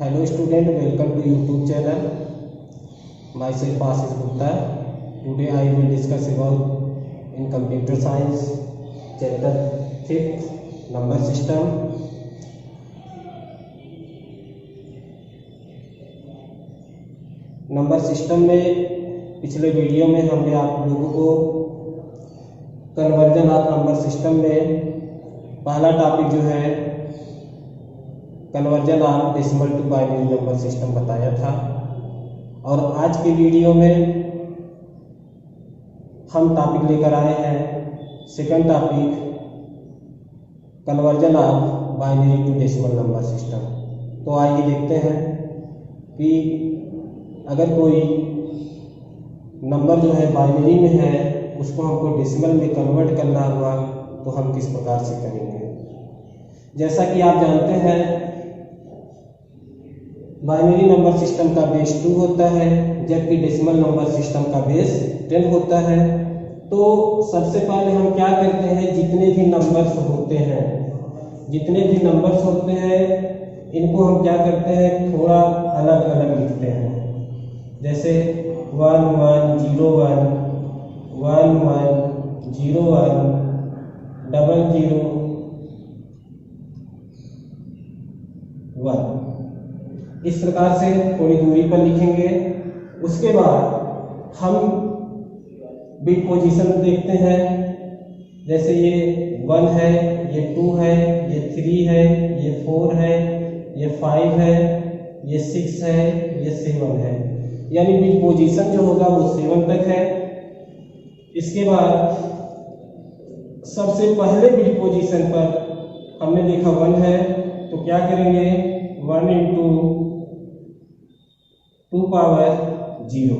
Hello student, welcome to YouTube channel. Myself Ashish Gupta. Today I will discuss about in computer science chapter 5th number system. Number system में पिछले video में हमने आप लोगों को conversion of number system में पहला topic जो है conversion of decimal to binary number system बताया था। और आज की वीडियो में हम टॉपिक लेकर आए हैं second topic conversion of binary to decimal number system. तो आइए देखते हैं कि अगर कोई नंबर जो है बाइनरी में है उसको हमको डेसिमल में कन्वर्ट करना हुआ तो हम किस प्रकार से करेंगे। जैसा कि आप जानते हैं बाइनरी नंबर सिस्टम का बेस 2 होता है जबकि डेसिमल नंबर सिस्टम का बेस 10 होता है। तो सबसे पहले हम क्या करते हैं, जितने भी नंबर्स होते हैं इनको हम क्या करते हैं, थोड़ा अलग अलग लिखते हैं। जैसे 1 1 0 1 1 1 0 1 0 0 1 इस प्रकार से थोड़ी दूरी पर लिखेंगे। उसके बाद हम बिट पोजीशन देखते हैं। जैसे ये 1 है, ये 2 है, ये 3 है, ये 4 है, ये 5 है, ये 6 है, ये 7 है, यानी बिट पोजीशन जो होगा वो 7 तक है। इसके बाद सबसे पहले बिट पोजीशन पर हमने देखा 1 है तो क्या करेंगे, 1 इंटू 2 पावर 0।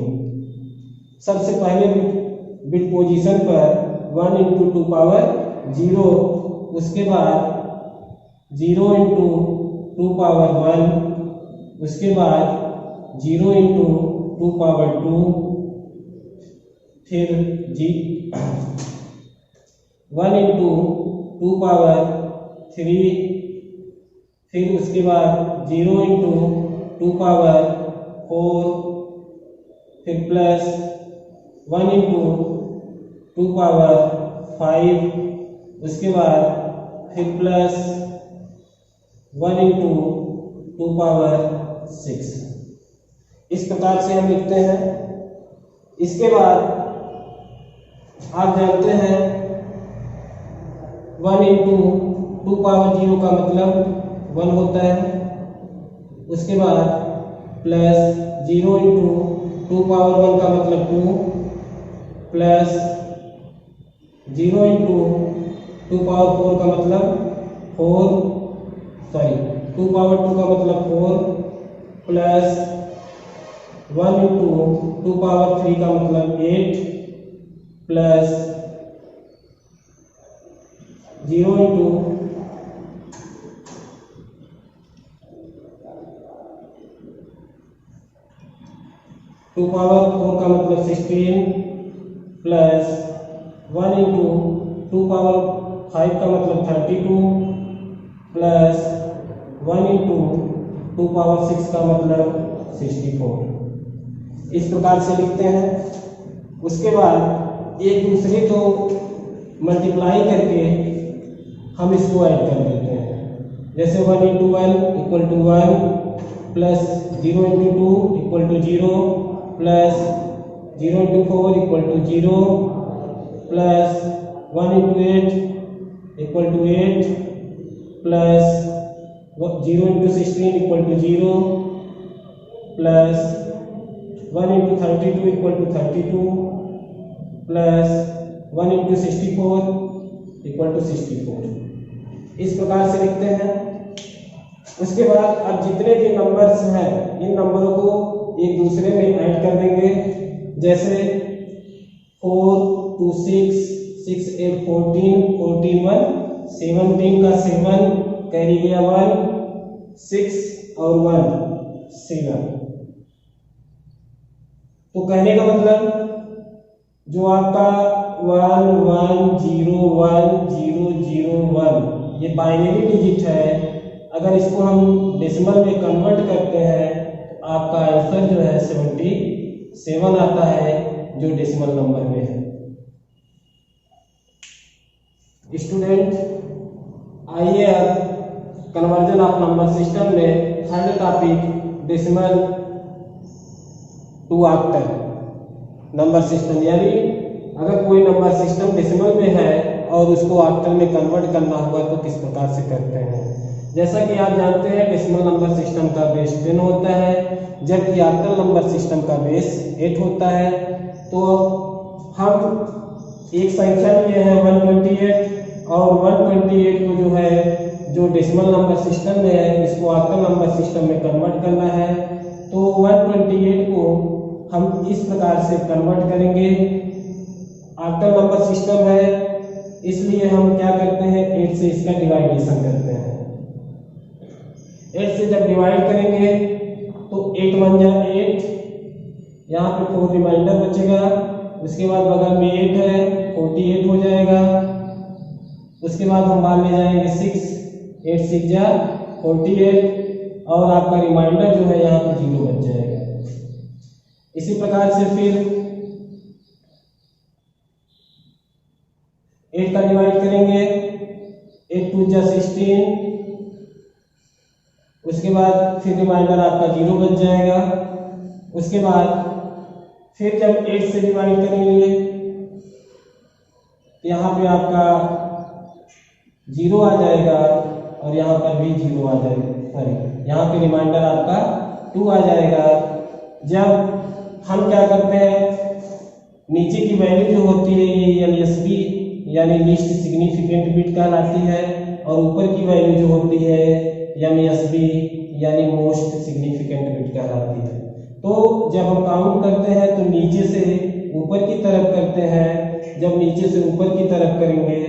सबसे पहले बिट पोजीशन पर 1 इंटू 2 पावर 0, उसके बाद 0 इंटू 2 पावर 1, उसके बाद 0 इंटू 2 पावर 2, फिर 1 इंटू 2 पावर 3, फिर उसके बाद 0 इंटू 2 पावर 4, फिर प्लस 1 इंटू 2 पावर 5, उसके बाद फिर प्लस 1 इंटू 2 पावर 6। इस प्रकार से हम लिखते हैं। इसके बाद आप जानते हैं 1 इंटू 2 पावर 0 का मतलब 1 होता है। उसके बाद प्लस 0 इंटू 2 पावर 1 का मतलब 2, प्लस 0 इंटू 2 पावर 4 का मतलब 2 पावर 2 का मतलब 4, प्लस 1 इंटू 2 पावर 3 का मतलब 8, प्लस 0 इंटू 2 पावर 4 का मतलब 16, प्लस 1 इंटू 2 पावर 5 का मतलब 32, प्लस 1 इंटू 2 पावर 6 का मतलब 64। इस प्रकार से लिखते हैं। उसके बाद एक दूसरे को मल्टीप्लाई करके हम इसको ऐड कर देते हैं। जैसे 1 into 1 equal to 1, plus 0 into 2 equal to 0, plus 0 into 4 equal to 0, plus 1 into 8 equal to 8, plus 0 into 16 equal to 0, plus 1 into 32 equal to 32, plus 1 into 64 equal to 64। इस प्रकार से लिखते हैं। उसके बाद अब जितने भी नंबर्स हैं इन नंबरों को एक दूसरे में ऐड कर देंगे। जैसे 4 2 6 6 8 14 14 1 17 का 7 कैरी गया 1 6 और 1 7। तो कहने का मतलब जो आपका 1 1 0 1 0 0 1 ये बाइनरी डिजिट है अगर इसको हम डेसिमल में कन्वर्ट करते हैं तो आपका आंसर जो है 77 आता है, जो डेसिमल नंबर में है। स्टूडेंट, आइए अब कन्वर्जन ऑफ नंबर सिस्टम में third topic decimal to octal number system, यानी अगर कोई नंबर सिस्टम डेसिमल में है और उसको ऑक्टल में कन्वर्ट करना हुआ तो किस प्रकार से करते हैं। जैसा कि आप जानते हैं डेसिमल नंबर सिस्टम का बेस 10 होता है, जबकि ऑक्टल नंबर सिस्टम का बेस 8 होता है। तो हम एक संख्या लिए हैं 128, और 128 को जो है जो डेसिमल नंबर सिस्टम में है इसको ऑक्टल नंबर सिस्टम में कन्वर्ट करना है। तो 128 को हम इस प्रकार से कन्वर्ट करेंगे। ऑक्टल नंबर सिस्टम है इसलिए हम क्या करते हैं, 8 से इसका डिवाइडेशन करते हैं। 8 से जब डिवाइड करेंगे तो 8 1 जा 8, यहाँ पे 4 रिमाइंडर बचेगा। उसके बाद बगल में 8 है, 48 हो जाएगा। उसके बाद हम मान ले जाएंगे 6, 8 6 जा 48, और आपका रिमाइंडर जो है यहाँ पे 0 बच जाएगा। इसी प्रकार से फिर 8 का डिवाइड करेंगे, 8 2 जा 16, उसके बाद फिर रिमाइंडर आपका 0 बच जाएगा। उसके बाद फिर जब 8 से डिवाइड करेंगे यहाँ पे आपका 0 आ जाएगा, और यहाँ पर भी 0 आ जाएगा, सॉरी यहाँ पे रिमाइंडर आपका 2 आ जाएगा। जब हम क्या करते हैं, नीचे की वैल्यू जो होती है ये LSB यानी लीस्ट सिग्निफिकेंट बिट कहलाती है, और ऊपर की वैल्यू जो होती है MSB यानी मोस्ट सिग्निफिकेंट बिट कहलाती है। तो जब हम काउंट करते हैं तो नीचे से ऊपर की तरफ करते हैं। जब नीचे से ऊपर की तरफ करेंगे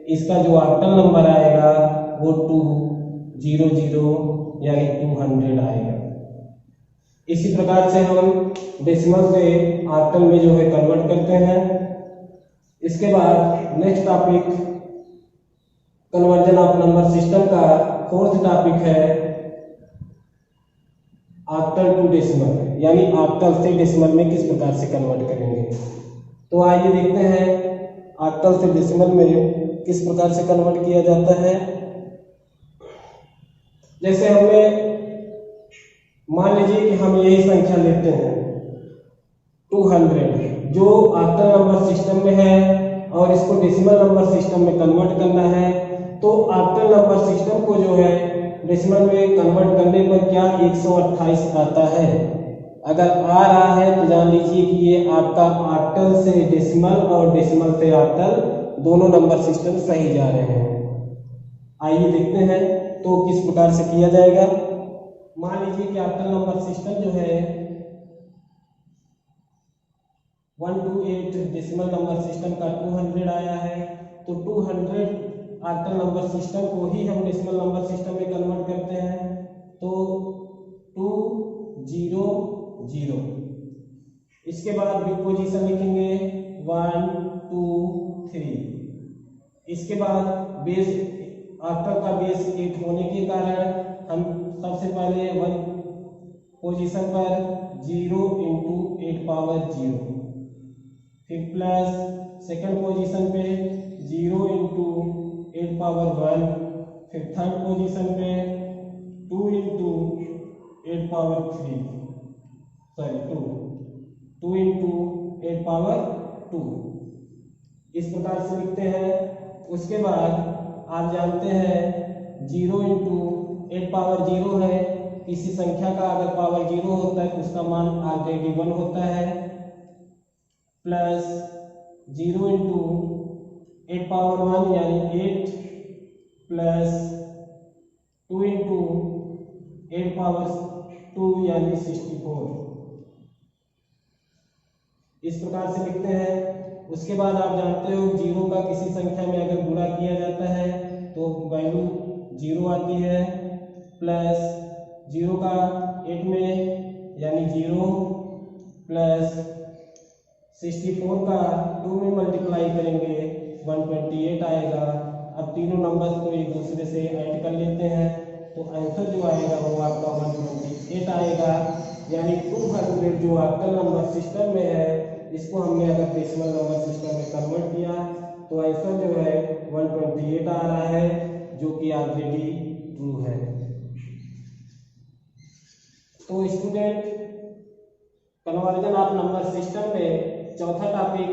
इसका जो ऑक्टल नंबर आएगा वो 200 यानी 200 आएगा। इसी प्रकार से हम डेसिमल से ऑक्टल में जो है कन्वर्ट करते हैं। इसके बाद next topic conversion of number system का फोर्थ टॉपिक है ऑक्टल टू डेसिमल, यानी ऑक्टल से डेसिमल में किस प्रकार से कन्वर्ट करेंगे। तो आइए देखते हैं ऑक्टल से डेसिमल में किस प्रकार से कन्वर्ट किया जाता है। जैसे हमने मान लीजिए कि हम यही संख्या लेते हैं 200, जो ऑक्टल नंबर सिस्टम में है और इसको डेसिमल नंबर सिस्टम में कन्वर्ट करना है। तो ऑक्टल नंबर सिस्टम को जो है डेसिमल में कन्वर्ट करने पर क्या 128 आता है। अगर आ रहा है तो जान लीजिए कि ये आपका ऑक्टल से डेसिमल और डेसिमल से ऑक्टल दोनों नंबर सिस्टम सही जा रहे हैं। आइए देखते हैं तो किस प्रकार से किया जाएगा। मान लीजिए कि ऑक्टल नंबर सिस्टम जो है 128 डेसिमल नंबर सिस्टम का 200 आया है, तो 200 ऑक्टल नंबर सिस्टम को ही हम डेसिमल नंबर सिस्टम में कन्वर्ट करते हैं। तो 200, इसके बाद बिट पोजीशन लिखेंगे 1 2 3। इसके बाद बेस ऑक्टल का बेस 8 होने के कारण हम सबसे पहले 1 पोजीशन पर 0 × 8 पावर 0, फिर प्लस सेकंड पोजीशन पे 0 × 8 पावर 1, फिर थर्ड पोजीशन पे 2 × 8 पावर 3, सॉरी 2 × 8 पावर 2, इस प्रकार से लिखते हैं। उसके बाद आप जानते हैं 0 × 8 पावर 0 है, किसी संख्या का अगर पावर 0 होता है तो उसका मान ऑलरेडी 1 होता है, प्लस 0 × 8 पावर 1 यानी 8, प्लस 2 × 8 पावर 2 यानी 64, इस प्रकार से लिखते हैं। उसके बाद आप जानते हो 0 का किसी संख्या में अगर गुणा किया जाता है तो वैल्यू 0 आती है, प्लस 0 का 8 में यानी 0, प्लस 64 का 2 में मल्टीप्लाई करेंगे 128 आएगा। अब तीनों नंबर्स को एक दूसरे से ऐड कर लेते हैं तो आंसर जो आएगा वो आपका 128 आएगा। यानी 200 जो ऑक्टल नंबर सिस्टम में है, इसको हमने अगर डेसिमल नंबर सिस्टम में कन्वर्ट किया तो आंसर जो है 128 आ रहा है, जो कि ऑलरेडी ट्रू है। तो student, conversion of number system में चौथा टॉपिक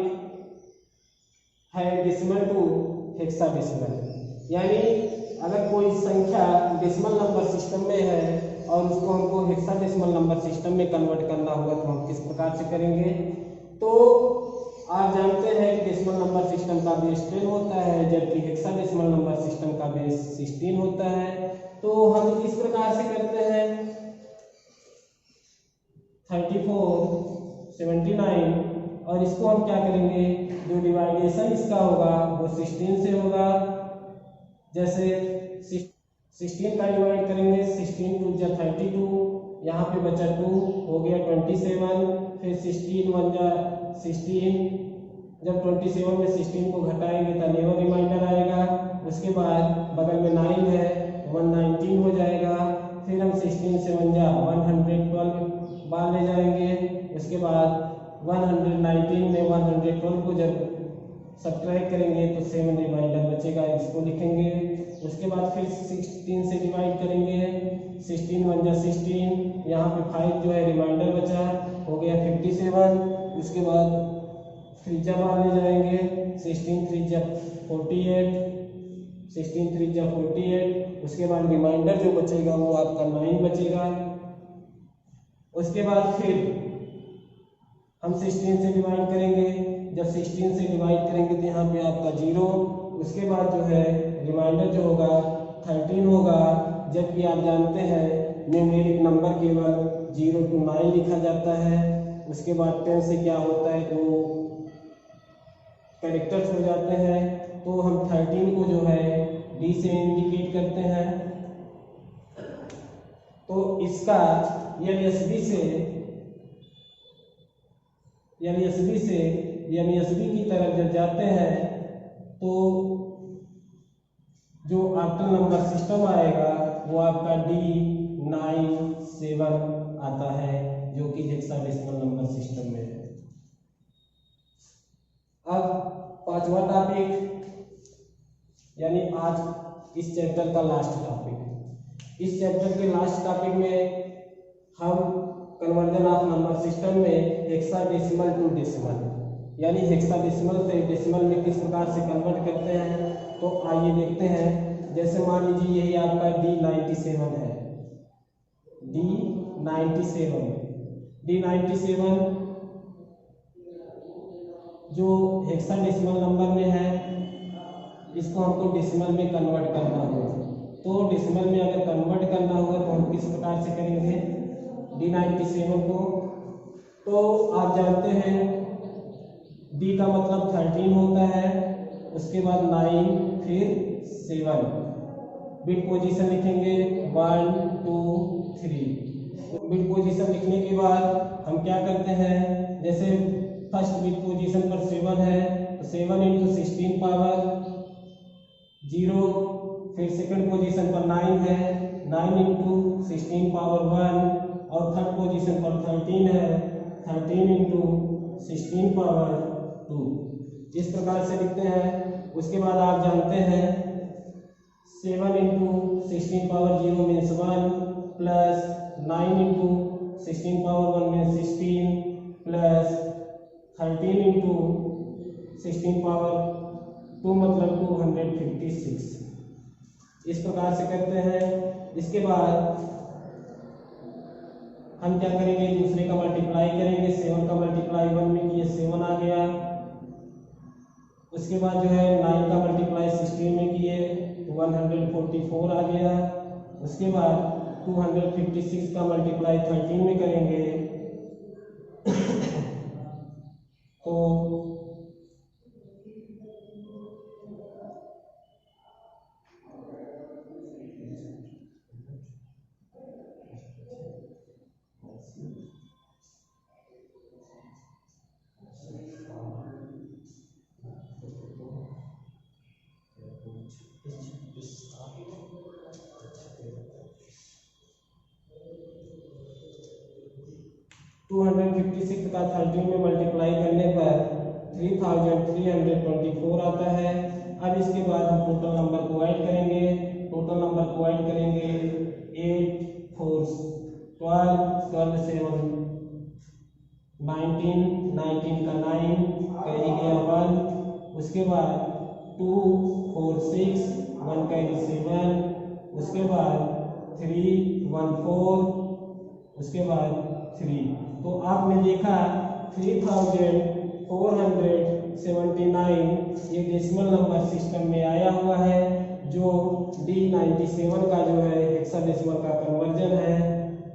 है डेसिमल टू हेक्साडेसिमल। यानी अगर कोई संख्या डेसिमल नंबर सिस्टम में है और उसको हमको हेक्साडेसिमल नंबर सिस्टम में कन्वर्ट करना होगा तो हम किस प्रकार से करेंगे। तो आप जानते हैं कि डेसिमल नंबर सिस्टम का बेस 10 होता है, जबकि हेक्साडेसिमल नंबर सिस्टम का बेस 16 होता है। तो हम इस प्रकार से करते हैं 34, 79, और इसको हम क्या करेंगे, जो डिवाइडेशन इसका होगा वो 16 से होगा। जैसे 16 का डिवाइड करेंगे, 16 टू जा 32, यहाँ पे बचा 2 हो गया 27, फिर 16 1 जा 16, जब 27 में 16 को घटाएंगे तो नेवर रिमाइंडर आएगा। उसके बाद बगल में 9 है, 119 हो जाएगा। फिर हम 16 से 1 जा 112 बाहर ले जाएंगे। उसके बाद 119 में 112 को जब सब्ट्रैक्ट करेंगे तो 7 रिमाइंडर बचेगा, इसको लिखेंगे। उसके बाद फिर 16 से डिवाइड करेंगे, 16 1 जा 16, यहाँ पे 5 जो है रिमाइंडर बचा, हो गया 57। उसके बाद त्रिज्या बाहर ले जाएंगे, 16 त्रिज्या 48, 16 त्रिज्या 48। उसके बाद रिमाइंडर जो बचेगा वो आपका 9 बचेगा। उसके बाद फिर हम 16 से डिवाइड करेंगे, जब 16 से डिवाइड करेंगे तो यहाँ पे आपका 0। उसके बाद जो है रिमाइंडर जो होगा 13 होगा, जबकि आप जानते हैं न्यूमेरिक नंबर केवल 0 to 9 लिखा जाता है। उसके बाद 10 से क्या होता है तो कैरेक्टर्स हो जाते हैं। तो हम 13 को जो है डी से इंडिकेट करते हैं। तो इसका एनएसबी की तरफ जब जाते हैं तो जो ऑक्टल नंबर सिस्टम आएगा वो आपका D97 आता है, जो कि हेक्साडेसिमल नंबर सिस्टम में है। अब पांचवा टॉपिक, यानी आज इस चैप्टर का लास्ट टॉपिक। इस चैप्टर के लास्ट टॉपिक में हम कन्वर्जन ऑफ नंबर सिस्टम में हेक्साडेसिमल टू डेसिमल, यानी हेक्साडेसिमल से डेसिमल में किस प्रकार से कन्वर्ट करते हैं। तो आइए देखते हैं। जैसे मान लीजिए यही आपका D97 है, D97 जो हेक्साडेसिमल नंबर में है, इसको हमको डेसिमल में कन्वर्ट करना होगा। तो डेसिमल में अगर कन्वर्ट करना होगा तो हम किस प्रकार से करेंगे D97 को। तो आप जानते हैं D का मतलब 13 होता है, उसके बाद 9 फिर 7, बिट पोजीशन लिखेंगे 1 2 3। बिट पोजीशन लिखने के बाद हम क्या करते हैं, जैसे फर्स्ट बिट पोजीशन पर 7 है तो 7 × 16 पावर 0, फिर सेकंड पोजीशन पर 9 है, 9 × 16 पावर 1, और थर्ड पोजीशन पर 13 है, 13 × 16 पावर 2। इस प्रकार से लिखते हैं। उसके बाद आप जानते हैं 7 × 16 power 0 means 1, plus 9 × 16 power 1 means 16, plus 13 × 16 power 2 मतलब 256। इस प्रकार से करते हैं। इसके बाद हम क्या करेंगे, दूसरे का मल्टीप्लाई करेंगे। 7 का मल्टीप्लाई 1 में किए 7 आ गया। उसके बाद जो है 9 का मल्टीप्लाई 16 में किए 144 आ गया। उसके बाद 256 का मल्टीप्लाई 13 में करेंगे तो 256 का 13 में मल्टीप्लाई करने पर 3324 आता है। अब इसके बाद हम टोटल नंबर को ऐड करेंगे। 8 4 12, 12 7 19, 19 का 9 कैरी गया 1, उसके बाद 2 4 6 1 कैरी 7, उसके बाद 3 1 4, उसके बाद 3। तो आपने देखा 3479 ये डेसिमल नंबर सिस्टम में आया हुआ है, जो D97 का जो है हेक्साडेसिमल का कन्वर्जन है।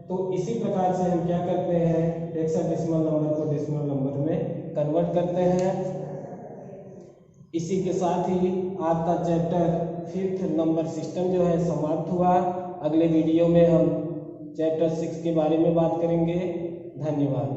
तो इसी प्रकार से हम क्या करते हैं, हेक्साडेसिमल नंबर को डेसिमल नंबर में कन्वर्ट करते हैं। इसी के साथ ही आपका चैप्टर 5th नंबर सिस्टम जो है समाप्त हुआ। अगले वीडियो में हम चैप्टर 6 के बारे में बात करेंगे। धन्यवाद।